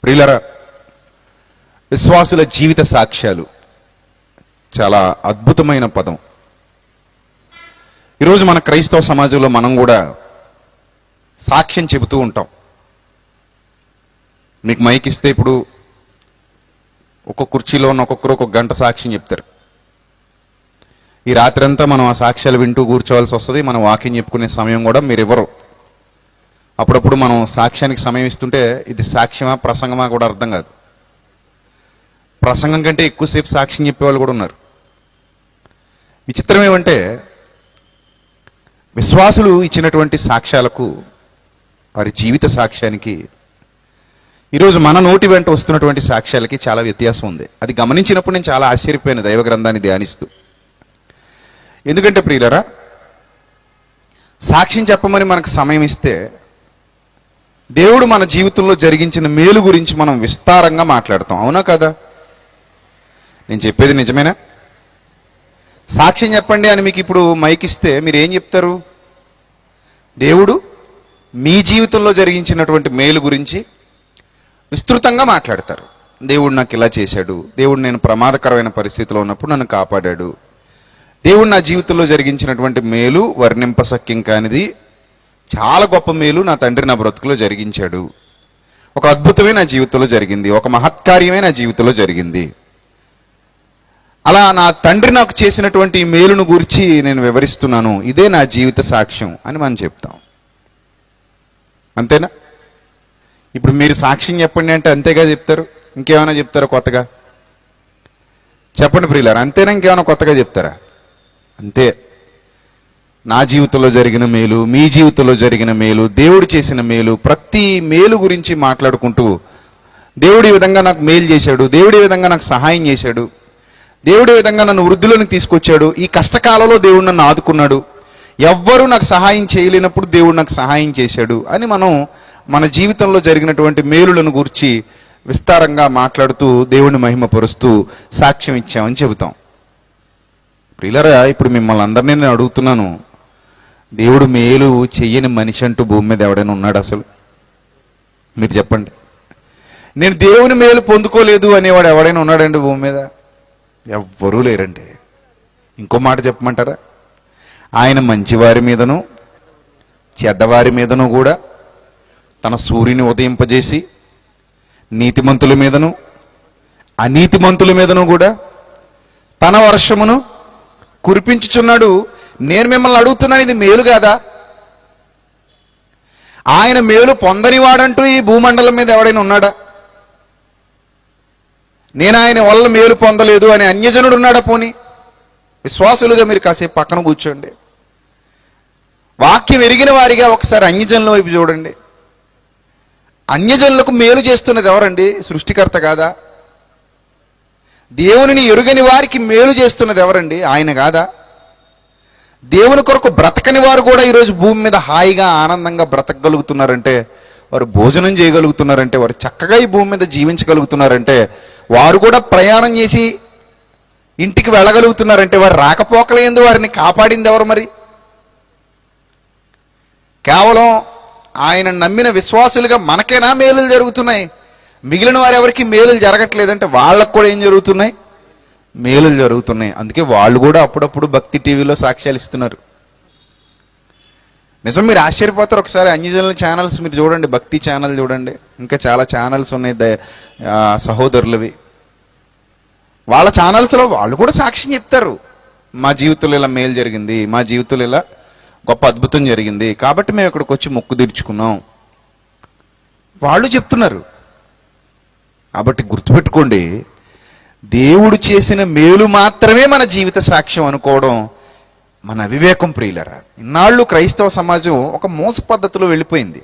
ప్రియులరా, విశ్వాసుల జీవిత సాక్ష్యాలు చాలా అద్భుతమైన పదం. ఈరోజు మన క్రైస్తవ సమాజంలో మనం కూడా సాక్ష్యం చెబుతూ ఉంటాం. మీకు మైక్ ఇస్తే ఇప్పుడు ఒక్కొక్క కుర్చీలో ఉన్న ఒక్కొక్కరు ఒక్కొక్క గంట సాక్ష్యం చెప్తారు. ఈ రాత్రి అంతా మనం ఆ సాక్ష్యాలు వింటూ కూర్చోవాల్సి వస్తుంది. మనం వాకింగ్ చెప్పుకునే సమయం కూడా మీరు ఇవ్వరు. అప్పుడప్పుడు మనం సాక్ష్యానికి సమయం ఇస్తుంటే ఇది సాక్ష్యమా ప్రసంగమా కూడా అర్థం కాదు. ప్రసంగం కంటే ఎక్కువసేపు సాక్ష్యం చెప్పేవాళ్ళు కూడా ఉన్నారు. విచిత్రం ఏమంటే విశ్వాసులు ఇచ్చినటువంటి సాక్ష్యాలకు, వారి జీవిత సాక్ష్యానికి, ఈరోజు మన నోటి వెంట వస్తున్నటువంటి సాక్ష్యాలకి చాలా వ్యత్యాసం ఉంది. అది గమనించినప్పుడు నేను చాలా ఆశ్చర్యపోయాను దైవ గ్రంథాన్ని ధ్యానిస్తూ. ఎందుకంటే ప్రియులరా, సాక్ష్యం చెప్పమని మనకు సమయం ఇస్తే దేవుడు మన జీవితంలో జరిగించిన మేలు గురించి మనం విస్తారంగా మాట్లాడతాం. అవునా కదా? నేను చెప్పేది నిజమేనా? సాక్ష్యం చెప్పండి అని మీకు ఇప్పుడు మైక్ ఇస్తే మీరు ఏం చెప్తారు? దేవుడు మీ జీవితంలో జరిగించినటువంటి మేలు గురించి విస్తృతంగా మాట్లాడతారు. దేవుడు నాకు ఇలా చేశాడు, దేవుడు నేను ప్రమాదకరమైన పరిస్థితిలో ఉన్నప్పుడు నన్ను కాపాడాడు, దేవుడు నా జీవితంలో జరిగించినటువంటి మేలు వర్ణింపశక్యం కానిది, చాలా గొప్ప మేలు నా తండ్రి నా బ్రతుకులో జరిగించాడు, ఒక అద్భుతమే నా జీవితంలో జరిగింది, ఒక మహత్కార్యమే నా జీవితంలో జరిగింది, అలా నా తండ్రి నాకు చేసినటువంటి మేలును గురించి నేను వివరిస్తున్నాను, ఇదే నా జీవిత సాక్ష్యం అని మనం చెప్తాం. అంతేనా? ఇప్పుడు మీరు సాక్ష్యం చెప్పండి అంటే అంతేగా చెప్తారు? ఇంకేమైనా చెప్తారా కొత్తగా? చెప్పండి ప్రియులారా, అంతేనా? ఇంకేమైనా కొత్తగా చెప్తారా? అంతే. నా జీవితంలో జరిగిన మేలు, మీ జీవితంలో జరిగిన మేలు, దేవుడు చేసిన మేలు, ప్రతి మేలు గురించి మాట్లాడుకుంటూ దేవుడు ఈ విధంగా నాకు మేలు చేశాడు, దేవుడు ఈ విధంగా నాకు సహాయం చేశాడు, దేవుడు ఈ విధంగా నన్ను వృద్ధిలోనికి తీసుకొచ్చాడు, ఈ కష్టకాలంలో దేవుడు నన్ను ఆదుకున్నాడు, ఎవ్వరూ నాకు సహాయం చేయలేనప్పుడు దేవుడు నాకు సహాయం చేశాడు అని మనం మన జీవితంలో జరిగినటువంటి మేలులను గురించి విస్తారంగా మాట్లాడుతూ దేవుడిని మహిమపరుస్తూ సాక్ష్యం ఇచ్చామని చెబుతాం. ప్రియులరా, ఇప్పుడు మిమ్మల్ని అందరినీ నేను అడుగుతున్నాను, దేవుడు మేలు చెయ్యని మనిషి అంటూ భూమి మీద ఎవడైనా ఉన్నాడు? అసలు మీరు చెప్పండి. నేను దేవుని మేలు పొందుకోలేదు అనేవాడు ఎవడైనా ఉన్నాడండి భూమి మీద? ఎవ్వరూ లేరండి. ఇంకో మాట చెప్పమంటారా? ఆయన మంచివారి మీదను చెడ్డవారి మీదను కూడా తన సూర్యుని ఉదయింపజేసి నీతిమంతుల మీదను అనీతిమంతుల మీదను కూడా తన వర్షమును కురిపించుచున్నాడు. నేను మిమ్మల్ని అడుగుతున్నాను, ఇది మేలు కాదా? ఆయన మేలు పొందనివాడంటూ ఈ భూమండలం మీద ఎవడైనా ఉన్నాడా? నేను ఆయన వల్ల మేలు పొందలేదు అని అన్యజనుడు ఉన్నాడా? పోనీ విశ్వాసులుగా మీరు కాసేపు పక్కన కూర్చోండి, వాక్యం ఎరిగిన వారిగా ఒకసారి అన్యజనుల వైపు చూడండి. అన్యజనులకు మేలు చేస్తున్నది ఎవరండి? సృష్టికర్త కాదా? దేవునిని ఎరుగని వారికి మేలు చేస్తున్నది ఎవరండి? ఆయన కాదా? దేవుని కొరకు బ్రతకని వారు కూడా ఈరోజు భూమి మీద హాయిగా ఆనందంగా బ్రతకగలుగుతున్నారంటే, వారు భోజనం చేయగలుగుతున్నారంటే, వారు చక్కగా ఈ భూమి మీద జీవించగలుగుతున్నారంటే, వారు కూడా ప్రయాణం చేసి ఇంటికి వెళ్ళగలుగుతున్నారంటే, వారు రాకపోకలేందు వారిని కాపాడింది ఎవరు? మరి కేవలం ఆయన నమ్మిన విశ్వాసులుగా మనకేనా మేలులు జరుగుతున్నాయి? మిగిలిన వారు ఎవరికి మేలులు జరగట్లేదంటే వాళ్ళకు కూడా ఏం జరుగుతున్నాయి? మేలులు జరుగుతున్నాయి. అందుకే వాళ్ళు కూడా అప్పుడప్పుడు భక్తి టీవీలో సాక్ష్యాలు ఇస్తున్నారు. నిజం, మీరు ఆశ్చర్యపోతారు. ఒకసారి అన్యజనుల ఛానల్స్ మీరు చూడండి, భక్తి ఛానల్ చూడండి, ఇంకా చాలా ఛానల్స్ ఉన్నాయి సహోదరులవి. వాళ్ళ ఛానల్స్లో వాళ్ళు కూడా సాక్ష్యం చెప్తారు. మా జీవితంలో ఇలా మేలు జరిగింది, మా జీవితంలో ఇలా గొప్ప అద్భుతం జరిగింది, కాబట్టి మేము ఇక్కడికి వచ్చి మొక్కు తీర్చుకున్నాం, వాళ్ళు చెప్తున్నారు. కాబట్టి గుర్తుపెట్టుకోండి, దేవుడు చేసిన మేలు మాత్రమే మన జీవిత సాక్ష్యం అనుకోవడం మన అవివేకం ప్రియులరా. ఇన్నాళ్ళు క్రైస్తవ సమాజం ఒక మోస పద్ధతిలో వెళ్ళిపోయింది.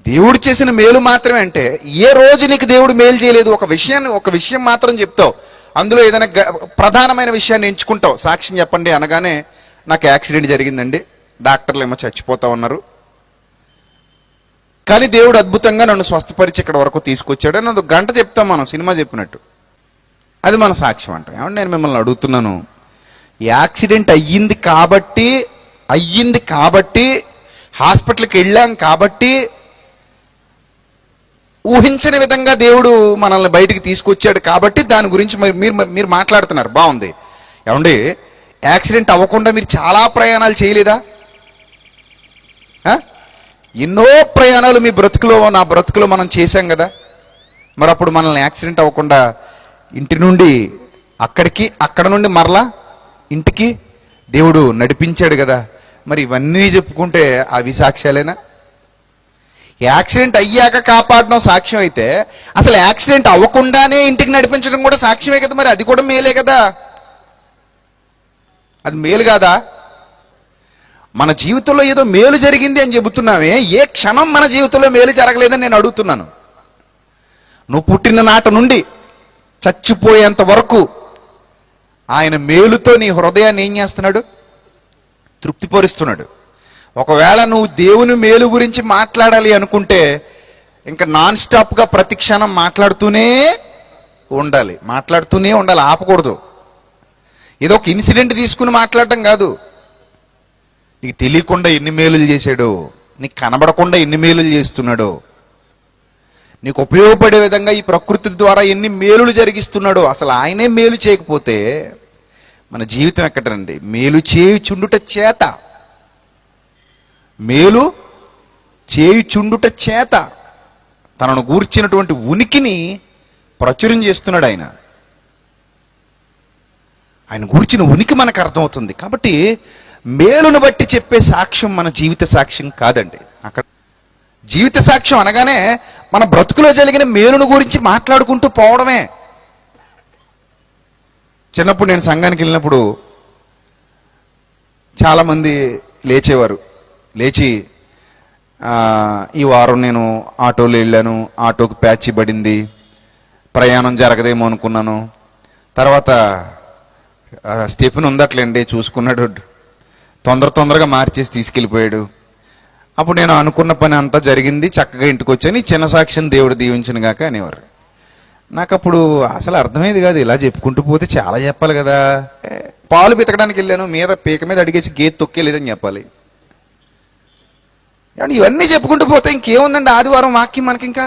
దేవుడు చేసిన మేలు మాత్రమే అంటే, ఏ రోజు నీకు దేవుడు మేలు చేయలేదు ఒక విషయం మాత్రం చెప్తావు, అందులో ఏదైనా ప్రధానమైన విషయాన్ని ఎంచుకుంటావు. సాక్ష్యం చెప్పండి అనగానే నాకు యాక్సిడెంట్ జరిగిందండి, డాక్టర్లు ఏమో చచ్చిపోతా ఉన్నారు, కానీ దేవుడు అద్భుతంగా నన్ను స్వస్థపరిచి ఇక్కడ వరకు తీసుకొచ్చాడు అని 1 గంట చెప్తాం మనం, సినిమా చెప్పినట్టు. అది మన సాక్ష్యం అంటాం. ఏమంటే నేను మిమ్మల్ని అడుగుతున్నాను, యాక్సిడెంట్ అయ్యింది కాబట్టి హాస్పిటల్కి వెళ్ళాం కాబట్టి ఊహించని విధంగా దేవుడు మనల్ని బయటికి తీసుకొచ్చాడు కాబట్టి దాని గురించి మీరు మాట్లాడుతున్నారు, బాగుంది. ఏమండి, యాక్సిడెంట్ అవ్వకుండా మీరు చాలా ప్రయాణాలు చేయలేదా? ఎన్నో ప్రయాణాలు మీ బ్రతుకులో, నా బ్రతుకులో మనం చేశాం కదా. మరి అప్పుడు మనల్ని యాక్సిడెంట్ అవ్వకుండా ఇంటి నుండి అక్కడికి, అక్కడ నుండి మరలా ఇంటికి దేవుడు నడిపించాడు కదా. మరి ఇవన్నీ చెప్పుకుంటే అవి సాక్ష్యాలేనా? యాక్సిడెంట్ అయ్యాక కాపాడడం సాక్ష్యం అయితే, అసలు యాక్సిడెంట్ అవ్వకుండానే ఇంటికి నడిపించడం కూడా సాక్ష్యమే కదా. మరి అది కూడా మేలే కదా. అది మేలు కాదా? మన జీవితంలో ఏదో మేలు జరిగింది అని చెబుతున్నామే, ఏ క్షణం మన జీవితంలో మేలు జరగలేదని నేను అడుగుతున్నాను. నువ్వు పుట్టిన నాట నుండి చచ్చిపోయేంత వరకు ఆయన మేలుతో నీ హృదయాన్ని ఏం చేస్తున్నాడు? తృప్తిపరుస్తున్నాడు. ఒకవేళ నువ్వు దేవుని మేలు గురించి మాట్లాడాలి అనుకుంటే ఇంకా నాన్ స్టాప్గా ప్రతి క్షణం మాట్లాడుతూనే ఉండాలి, ఆపకూడదు. ఏదో ఒక ఇన్సిడెంట్ తీసుకుని మాట్లాడటం కాదు. నీకు తెలియకుండా ఎన్ని మేలులు చేశాడో, నీకు కనబడకుండా ఎన్ని మేలులు చేస్తున్నాడో, నీకు ఉపయోగపడే విధంగా ఈ ప్రకృతి ద్వారా ఎన్ని మేలులు జరిగిస్తున్నాడో. అసలు ఆయనే మేలు చేయకపోతే మన జీవితం ఎక్కడండి? మేలు చేయుచుండుట చేత, మేలు చేయుచుండుట చేత తనను గూర్చినటువంటి ఉనికిని ప్రచురం చేస్తున్నాడు ఆయన. ఆయన గూర్చిన ఉనికి మనకు అర్థమవుతుంది. కాబట్టి మేలును బట్టి చెప్పే సాక్ష్యం మన జీవిత సాక్ష్యం కాదండి. అక్కడ జీవిత సాక్ష్యం అనగానే మన బ్రతుకులో జరిగిన మేలును గురించి మాట్లాడుకుంటూ పోవడమే. చిన్నప్పుడు నేను సంఘానికి వెళ్ళినప్పుడు చాలామంది లేచేవారు. లేచి ఈ వారం నేను ఆటోలో వెళ్ళాను, ఆటోకి ప్యాచ్ పడింది, ప్రయాణం జరగదేమో అనుకున్నాను. తర్వాత స్టెఫెన్ ఉందట్లేండి చూసుకున్నాడు, తొందరగా మార్చేసి తీసుకెళ్ళిపోయాడు. అప్పుడు నేను అనుకున్న పని అంతా జరిగింది, చక్కగా ఇంటికి వచ్చాను, ఈ చిన్న సాక్ష్యం దేవుడు దీవించిన గాక అనేవారు. నాకు అప్పుడు అసలు అర్థమయ్యేది కాదు. ఇలా చెప్పుకుంటూ పోతే చాలా చెప్పాలి కదా. పాలు పితకడానికి వెళ్ళాను, పీక మీద అడిగేసి గేదె తొక్కేలేదని చెప్పాలి. ఇవన్నీ చెప్పుకుంటూ పోతే ఇంకేముందండి ఆదివారం వాక్యం మనకి. ఇంకా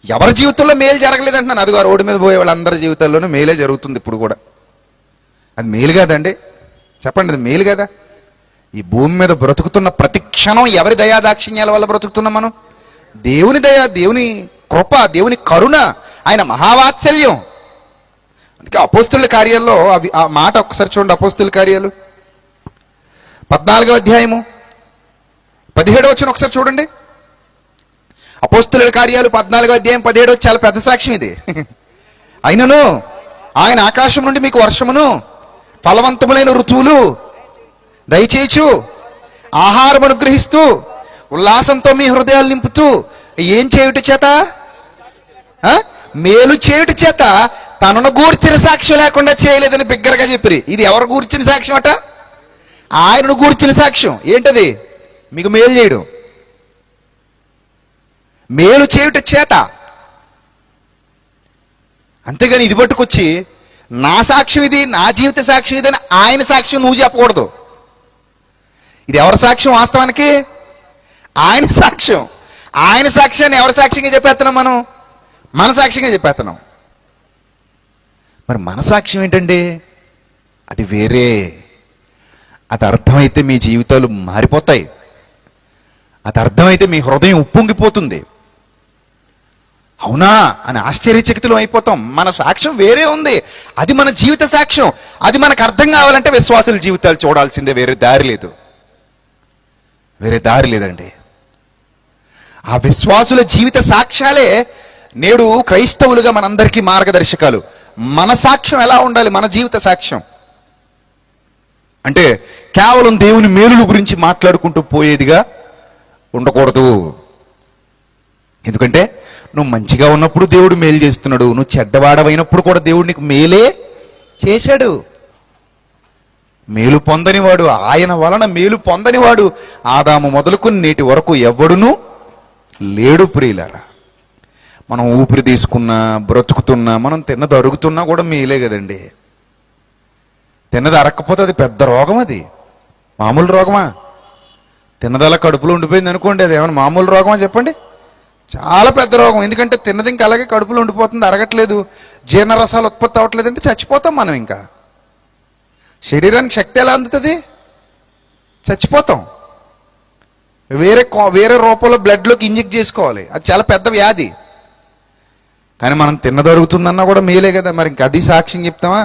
ఎవరి జీవితంలో మేలు జరగలేదంటున్నాను, అదిగో రోడ్డు మీద పోయే వాళ్ళందరి జీవితాల్లోనూ మేలే జరుగుతుంది ఇప్పుడు కూడా. అది మేలు కాదండి? చెప్పండి, అది మేలు కదా? ఈ భూమి మీద బ్రతుకుతున్న ప్రతి క్షణం ఎవరి దయాదాక్షిణ్యాల వల్ల బ్రతుకుతున్నాం మనం? దేవుని దయ, దేవుని కృప, దేవుని కరుణ, ఆయన మహావాత్సల్యం. అందుకే అపోస్తుల కార్యాల్లో ఆ మాట ఒకసారి చూడండి. అపోస్తుల కార్యాలు 14వ అధ్యాయము 17వ వచనం ఒకసారి చూడండి. అపోస్తుల కార్యాలు 14వ అధ్యాయం 17వ చాలా పెద్ద సాక్ష్యం ఇది. అయినను ఆయన ఆకాశం నుండి మీకు వర్షమును ఫలవంతములైన ఋతువులు దయచేయచ్చు, ఆహారం అనుగ్రహిస్తూ ఉల్లాసంతో మీ హృదయాలు నింపుతూ ఏం చేయుట చేత? మేలు చేయుట చేత తనను గూర్చిన సాక్ష్యం లేకుండా చేయలేదని బిగ్గరగా చెప్పిరి. ఇది ఎవరు గూర్చిన సాక్ష్యం అట? ఆయనను గూర్చిన సాక్ష్యం. ఏంటది? మీకు మేలు చేయడం, మేలు చేయుట చేత. అంతేగాని ఇది పట్టుకొచ్చి నా సాక్ష్యం ఇది, నా జీవిత సాక్ష్యం ఇది అని ఆయన సాక్ష్యం నువ్వు చెప్పకూడదు. ఇది ఎవరి సాక్ష్యం? వాస్తవానికి ఆయన సాక్ష్యం. ఆయన సాక్ష్యాన్ని ఎవరి సాక్ష్యంగా చెప్పేస్తున్నాం మనం? మన సాక్ష్యంగా చెప్పేస్తున్నాం. మరి మన సాక్ష్యం ఏంటండి? అది వేరే. అది అర్థమైతే మీ జీవితాలు మారిపోతాయి. అది అర్థమైతే మీ హృదయం ఉప్పొంగిపోతుంది. అవునా అని ఆశ్చర్యచకితులం అయిపోతాం. మన సాక్ష్యం వేరే ఉంది, అది మన జీవిత సాక్ష్యం. అది మనకు అర్థం కావాలంటే విశ్వాసుల జీవితాలు చూడాల్సిందే, వేరే దారి లేదు. వేరే దారి లేదండి. ఆ విశ్వాసుల జీవిత సాక్ష్యాలే నేడు క్రైస్తవులుగా మనందరికీ మార్గదర్శకాలు. మన సాక్ష్యం ఎలా ఉండాలి? మన జీవిత సాక్ష్యం అంటే కేవలం దేవుని మేలుల గురించి మాట్లాడుకుంటూ పోయేదిగా ఉండకూడదు. ఎందుకంటే నువ్వు మంచిగా ఉన్నప్పుడు దేవుడు మేలు చేస్తున్నాడు, నువ్వు చెడ్డవాడవైనప్పుడు కూడా దేవుడు నీకు మేలే చేశాడు. మేలు పొందనివాడు, ఆయన వలన మేలు పొందనివాడు ఆదాము మొదలుకొని నేటి వరకు ఎవడునూ లేడు. ప్రియులారా, మనం ఊపిరి తీసుకున్నా, బ్రతుకుతున్నా, మనం తిన్నది అరుగుతున్నా కూడా మేలే కదండి. తిన్నది అరక్కపోతే అది పెద్ద రోగం. అది మామూలు రోగమా? తిన్నదలా కడుపులో ఉండిపోయింది అనుకోండి, అది ఏమైనా మామూలు రోగమా చెప్పండి? చాలా పెద్ద రోగం. ఎందుకంటే తిన్నది ఇంకా అలాగే కడుపులో ఉండిపోతుంది, అరగట్లేదు, జీర్ణరసాలు ఉత్పత్తి అవ్వట్లేదు, అంటే చచ్చిపోతాం మనం. ఇంకా శరీరానికి శక్తి ఎలా అందుతుంది? చచ్చిపోతాం. వేరే రూపంలో బ్లడ్లోకి ఇంజెక్ట్ చేసుకోవాలి. అది చాలా పెద్ద వ్యాధి. కానీ మనం తిన్నదొరుగుతుందన్నా కూడా మేలే కదా. మరి ఇంక అది సాక్ష్యం చెప్తామా?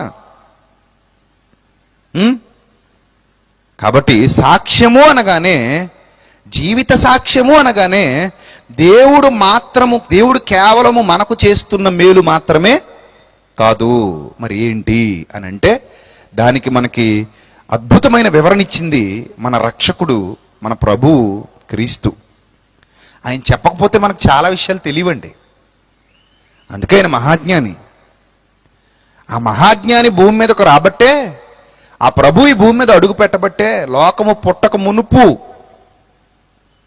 కాబట్టి సాక్ష్యము అనగానే, జీవిత సాక్ష్యము అనగానే దేవుడు కేవలము మనకు చేస్తున్న మేలు మాత్రమే కాదు. మరి ఏంటి అని అంటే, దానికి మనకి అద్భుతమైన వివరణ ఇచ్చింది మన రక్షకుడు, మన ప్రభువు క్రీస్తు. ఆయన చెప్పకపోతే మనకు చాలా విషయాలు తెలియవండి. అందుకే ఆయన మహాజ్ఞాని. ఆ మహాజ్ఞాని భూమి మీదకు రాబట్టే, ఆ ప్రభు ఈ భూమి మీద అడుగు పెట్టబట్టే లోకము పుట్టక మునుపు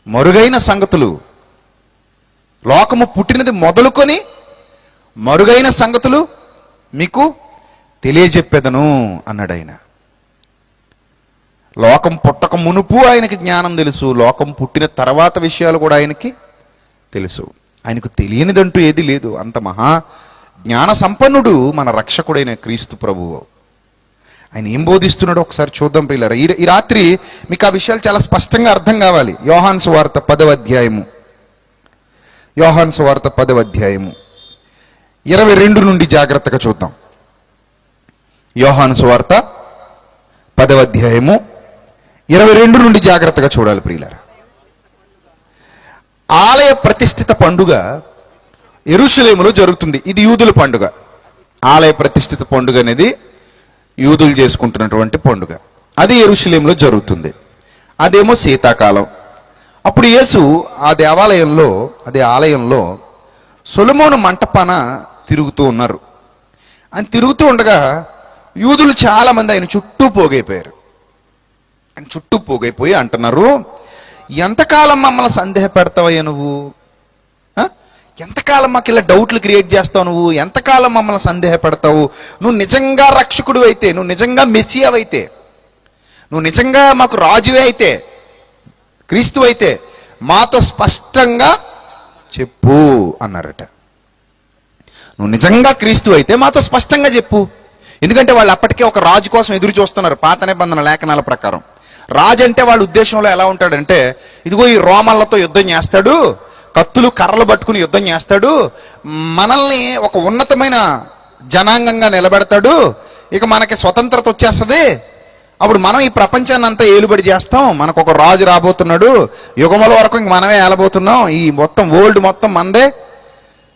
మరుగైన సంగతులు, లోకము పుట్టినది మొదలుకొని మరుగైన సంగతులు మీకు తెలియజెప్పేదను అన్నాడు ఆయన. లోకం పుట్టక మునుపు ఆయనకి జ్ఞానం తెలుసు, లోకం పుట్టిన తర్వాత విషయాలు కూడా ఆయనకి తెలుసు. ఆయనకు తెలియనిదంటూ ఏది లేదు. అంత మహా జ్ఞాన సంపన్నుడు మన రక్షకుడైన క్రీస్తు ప్రభువు. ఆయన ఏం బోధిస్తున్నాడో ఒకసారి చూద్దాం ప్రియులారా. ఈ రాత్రి మీకు ఆ విషయాలు చాలా స్పష్టంగా అర్థం కావాలి. యోహాను సువార్త 10వ అధ్యాయము, యోహాను సువార్త 10వ అధ్యాయము 22 నుండి జాగ్రత్తగా చూద్దాం. యోహాను సువార్త 10వ అధ్యాయము 22 నుండి జాగ్రత్తగా చూడాలి ప్రియులారా. ఆలయ ప్రతిష్ఠిత పండుగ యెరూషలేములో జరుగుతుంది. ఇది యూదుల పండుగ. ఆలయ ప్రతిష్ఠిత పండుగ అనేది యూదులు చేసుకుంటున్నటువంటి పండుగ. అది యెరూషలేములో జరుగుతుంది. అదేమో శీతాకాలం. అప్పుడు యేసు అదే ఆలయంలో సొలొమోను మంటపాన తిరుగుతూ ఉన్నారు. ఆయన తిరుగుతూ ఉండగా యూదులు చాలా మంది ఆయన చుట్టూ పోగైపోయారు. ఆయన చుట్టూ పోగైపోయి అంటున్నారు, ఎంతకాలం మమ్మల్ని సందేహపెడతావయ్యా నువ్వు? ఎంతకాలం మాకు ఇలా డౌట్లు క్రియేట్ చేస్తావు నువ్వు? ఎంతకాలం మమ్మల్ని సందేహపెడతావు? నువ్వు నిజంగా రక్షకుడు అయితే, నువ్వు నిజంగా మెస్సియా అయితే, నువ్వు నిజంగా మాకు రాజువే అయితే, క్రీస్తు అయితే మాతో స్పష్టంగా చెప్పు అన్నారట. నువ్వు నిజంగా క్రీస్తు అయితే మాతో స్పష్టంగా చెప్పు. ఎందుకంటే వాళ్ళు అప్పటికే ఒక రాజు కోసం ఎదురు చూస్తున్నారు. పాత నిబంధన లేఖనాల ప్రకారం రాజు అంటే వాళ్ళ ఉద్దేశంలో ఎలా ఉంటాడంటే, ఇదిగో ఈ రోమన్లతో యుద్ధం చేస్తాడు, కత్తులు కర్రలు పట్టుకుని యుద్ధం చేస్తాడు, మనల్ని ఒక ఉన్నతమైన జనాంగంగా నిలబెడతాడు, ఇక మనకి స్వతంత్రత వచ్చేస్తుంది, అప్పుడు మనం ఈ ప్రపంచాన్ని అంతా ఏలుబడి చేస్తాం, మనకు ఒక రాజు రాబోతున్నాడు, యుగముల వరకు ఇంక మనమే ఏలబోతున్నాం, ఈ మొత్తం వరల్డ్ మొత్తం మనదే,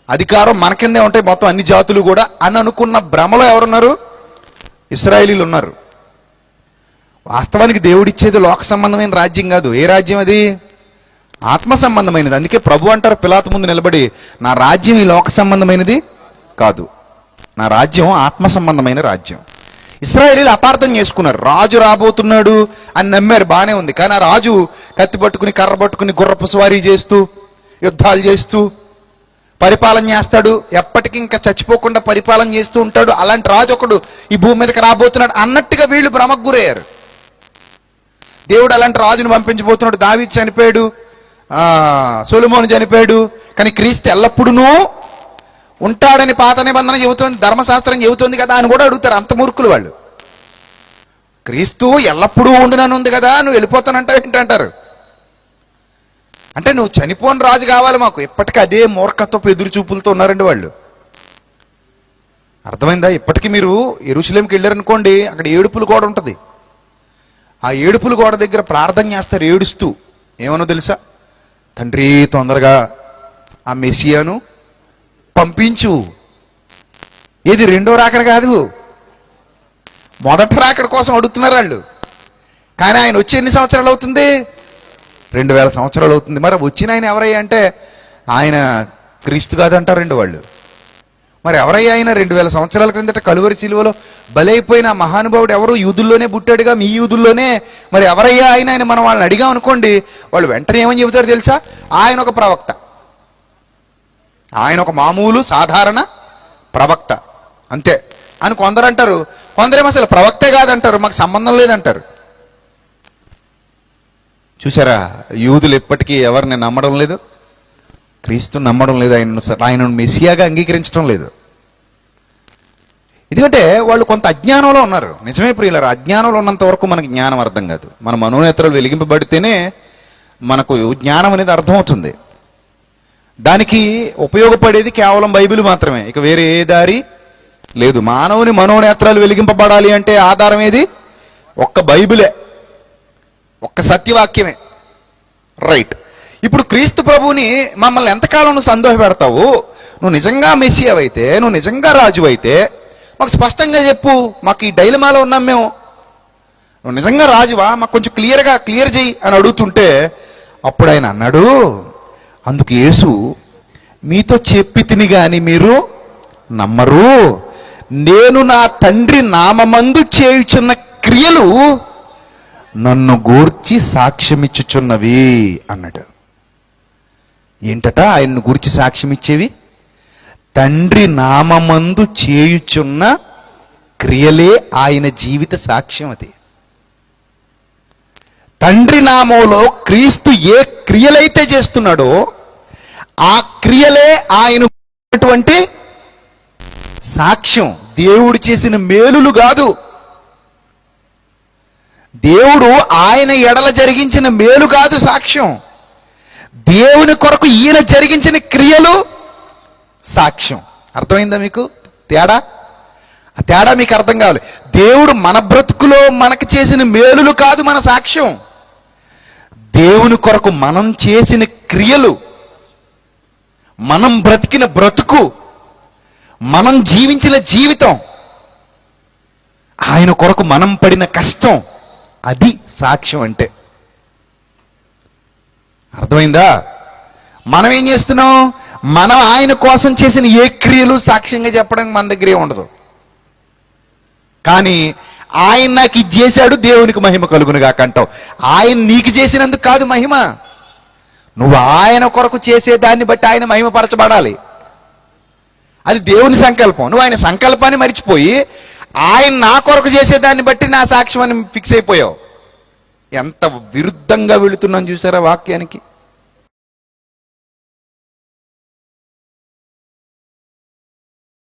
అధికారం మన కిందే ఉంటాయి మొత్తం అన్ని జాతులు కూడా అని అనుకున్న భ్రమలో ఎవరున్నారు? ఇశ్రాయేలీలు ఉన్నారు. వాస్తవానికి దేవుడిచ్చేది లోక సంబంధమైన రాజ్యం కాదు. ఏ రాజ్యం అది? ఆత్మ సంబంధమైనది. అందుకే ప్రభు అంటారు పిలాతు ముందు నిలబడి, నా రాజ్యం ఈ లోక సంబంధమైనది కాదు, నా రాజ్యం ఆత్మ సంబంధమైన రాజ్యం. ఇశ్రాయేలీలు అపార్థం చేసుకున్నారు. రాజు రాబోతున్నాడు అని నమ్మారు, బానే ఉంది. కానీ ఆ రాజు కత్తి పట్టుకుని కర్ర పట్టుకుని గుర్రపు స్వారీ చేస్తూ యుద్ధాలు చేస్తూ పరిపాలన చేస్తాడు, ఎప్పటికీ ఇంకా చచ్చిపోకుండా పరిపాలన చేస్తూ ఉంటాడు, అలాంటి రాజు ఒకడు ఈ భూమి మీదకి రాబోతున్నాడు అన్నట్టుగా వీళ్ళు భ్రమకు గురయ్యారు. దేవుడు అలాంటి రాజును పంపించబోతున్నాడు. దావీదు చనిపోయాడు, సొలొమోను చనిపోయాడు, కానీ క్రీస్తు ఎల్లప్పుడూ ఉంటాడని పాత నిబంధన చెబుతోంది, ధర్మశాస్త్రం చెబుతోంది కదా అని కూడా అడుగుతారు. అంత మూర్ఖులు వాళ్ళు. క్రీస్తు ఎల్లప్పుడూ ఉండునని ఉంది కదా, నువ్వు వెళ్ళిపోతానంటావు ఏంటంటారు. అంటే నువ్వు చనిపోని రాజు కావాలి మాకు. ఇప్పటికీ అదే మూర్ఖత్వపు ఎదురు చూపులతో ఉన్నారండి వాళ్ళు. అర్థమైందా? ఇప్పటికీ మీరు యెరూషలేంకి వెళ్ళారనుకోండి, అక్కడ ఏడుపుల గోడ ఉంటుంది. ఆ ఏడుపుల గోడ దగ్గర ప్రార్థన చేస్తారు ఏడుస్తూ. ఏమనో తెలుసా? తండ్రి తొందరగా ఆ మెస్సియాను పంపించు. ఇది రెండో రాకడ కాదు, మొదటి రాకడ కోసం అడుగుతున్నారు వాళ్ళు. కానీ ఆయన వచ్చి ఎన్ని సంవత్సరాలు అవుతుంది? 2000 సంవత్సరాలు అవుతుంది. మరి వచ్చిన ఆయన ఎవరయ్యా అంటే, ఆయన క్రీస్తు కాదంటారండి వాళ్ళు. మరి ఎవరయ్యా ఆయన? 2000 సంవత్సరాల క్రిందట కలువరి శిలువలో బలైపోయిన మహానుభావుడు ఎవరు? యూదుల్లోనే పుట్టాడుగా, మీ యూదుల్లోనే. మరి ఎవరయ్యా ఆయన మనం వాళ్ళని అడిగాం అనుకోండి, వాళ్ళు వెంటనే ఏమని చెబుతారు తెలుసా? ఆయన ఒక ప్రవక్త, ఆయన ఒక మామూలు సాధారణ ప్రవక్త అంతే అని కొందరు అంటారు. కొందరేమో అసలు ప్రవక్తే కాదంటారు, మాకు సంబంధం లేదంటారు. చూసారా, యూదులు ఎప్పటికీ ఎవరిని నమ్మడం లేదు, క్రీస్తుని నమ్మడం లేదు, ఆయనను మెస్సియాగా అంగీకరించడం లేదు. ఎందుకంటే వాళ్ళు కొంత అజ్ఞానంలో ఉన్నారు. నిజమే ప్రియులారా, అజ్ఞానంలో ఉన్నంత వరకు మనకి జ్ఞానం అర్థం కాదు. మన మనోనేత్రాలు వెలిగింపబడితేనే మనకు జ్ఞానం అనేది అర్థమవుతుంది. దానికి ఉపయోగపడేది కేవలం బైబిల్ మాత్రమే, ఇక వేరే ఏ దారి లేదు. మానవుని మనోనేత్రాలు వెలిగింపబడాలి అంటే ఆధారం ఏది? ఒక్క బైబిలే, ఒక్క సత్యవాక్యమే. రైట్. ఇప్పుడు క్రీస్తు ప్రభువుని మమ్మల్ని ఎంతకాలం నువ్వు సందేహపెడతావు? నువ్వు నిజంగా మెస్సియా అయితే, నువ్వు నిజంగా రాజు అయితే మాకు స్పష్టంగా చెప్పు, మాకు ఈ డైలమాలో ఉన్నాం మేము. నువ్వు నిజంగా రాజువా, మాకు కొంచెం క్లియర్ చేయి అని అడుగుతుంటే అప్పుడు ఆయన అన్నాడు, అందుకు యేసు, మీతో చెప్పి తిని గాని మీరు నమ్మరు. నేను నా తండ్రి నామమందు చేయుచున్న క్రియలు నన్ను గూర్చి సాక్ష్యమిచ్చుచున్నవి అన్నాడు. ఏంటట ఆయన్ను గూర్చి సాక్ష్యం ఇచ్చేవి? తండ్రి నామమందు చేయుచున్న క్రియలే ఆయన జీవిత సాక్ష్యం. అది తండ్రి నామంలో క్రీస్తు ఏ క్రియలైతే చేస్తున్నాడో ఆ క్రియలే ఆయనటువంటి సాక్ష్యం. దేవుడు చేసిన మేలులు కాదు, దేవుడు ఆయన ఎడల జరిగించిన మేలు కాదు సాక్ష్యం. దేవుని కొరకు ఈయన జరిగించిన క్రియలు సాక్ష్యం. అర్థమైందా మీకు తేడా? ఆ తేడా మీకు అర్థం కావాలి. దేవుడు మన బ్రతుకులో మనకు చేసిన మేలులు కాదు మన సాక్ష్యం. దేవుని కొరకు మనం చేసిన క్రియలు, మనం బ్రతికిన బ్రతుకు, మనం జీవించిన జీవితం, ఆయన కొరకు మనం పడిన కష్టం, అది సాక్ష్యం అంటే. అర్థమైందా? మనం ఏం చేస్తున్నాం? మనం ఆయన కోసం చేసిన ఏ క్రియలు సాక్ష్యంగా చెప్పడానికి మన దగ్గరే ఉండదు. కానీ ఆయన నాకు ఇది చేశాడు, దేవునికి మహిమ కలుగునుగా అంటావు. ఆయన నీకు చేసినందుకు కాదు మహిమ, నువ్వు ఆయన కొరకు చేసేదాన్ని బట్టి ఆయన మహిమపరచబడాలి. అది దేవుని సంకల్పం. నువ్వు ఆయన సంకల్పాన్ని మరిచిపోయి ఆయన నా కొరకు చేసేదాన్ని బట్టి నా సాక్ష్యం అని ఫిక్స్ అయిపోయావు. ఎంత విరుద్ధంగా వెళుతున్నాను చూసారా వాక్యానికి.